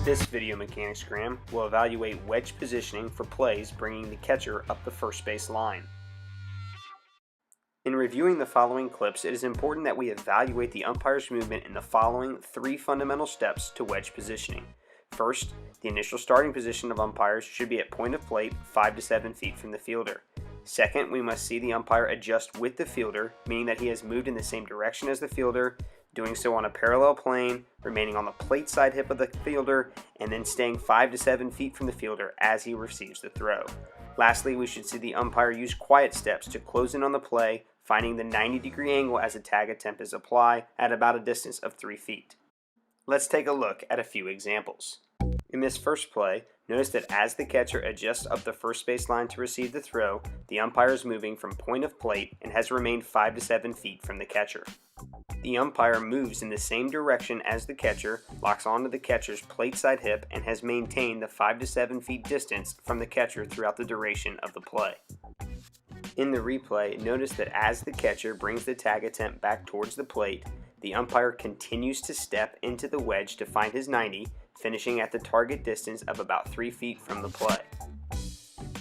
This video mechanicsgram will evaluate wedge positioning for plays bringing the catcher up the first base line. In reviewing the following clips, it is important that we evaluate the umpire's movement in the following three fundamental steps to wedge positioning. First, the initial starting position of umpires should be at point of plate 5 to 7 feet from the fielder. Second, we must see the umpire adjust with the fielder, meaning that he has moved in the same direction as the fielder, doing so on a parallel plane, remaining on the plate side hip of the fielder, and then staying 5 to 7 feet from the fielder as he receives the throw. Lastly, we should see the umpire use quiet steps to close in on the play, finding the 90-degree angle as a tag attempt is applied at about a distance of 3 feet. Let's take a look at a few examples. In this first play, notice that as the catcher adjusts up the first base line to receive the throw, the umpire is moving from point of plate and has remained 5 to 7 feet from the catcher. The umpire moves in the same direction as the catcher, locks onto the catcher's plate side hip, and has maintained the 5 to 7 feet distance from the catcher throughout the duration of the play. In the replay, notice that as the catcher brings the tag attempt back towards the plate, the umpire continues to step into the wedge to find his 90, finishing at the target distance of about 3 feet from the play.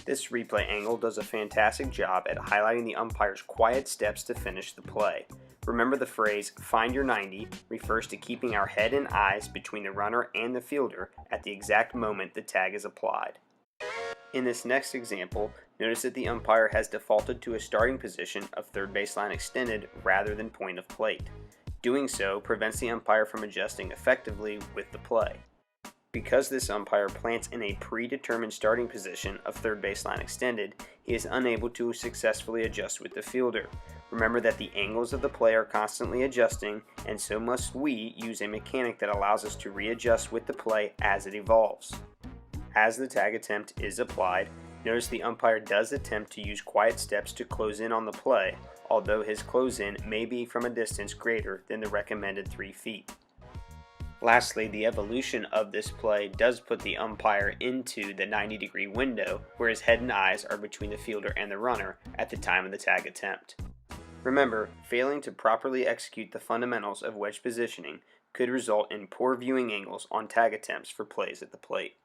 This replay angle does a fantastic job at highlighting the umpire's quiet steps to finish the play. Remember, the phrase "find your 90" refers to keeping our head and eyes between the runner and the fielder at the exact moment the tag is applied. In this next example, notice that the umpire has defaulted to a starting position of third baseline extended rather than point of plate. Doing so prevents the umpire from adjusting effectively with the play. Because this umpire plants in a predetermined starting position of third baseline extended, he is unable to successfully adjust with the fielder. Remember that the angles of the play are constantly adjusting, and so must we use a mechanic that allows us to readjust with the play as it evolves. As the tag attempt is applied, notice the umpire does attempt to use quiet steps to close in on the play, although his close in may be from a distance greater than the recommended 3 feet. Lastly, the evolution of this play does put the umpire into the 90-degree window where his head and eyes are between the fielder and the runner at the time of the tag attempt. Remember, failing to properly execute the fundamentals of wedge positioning could result in poor viewing angles on tag attempts for plays at the plate.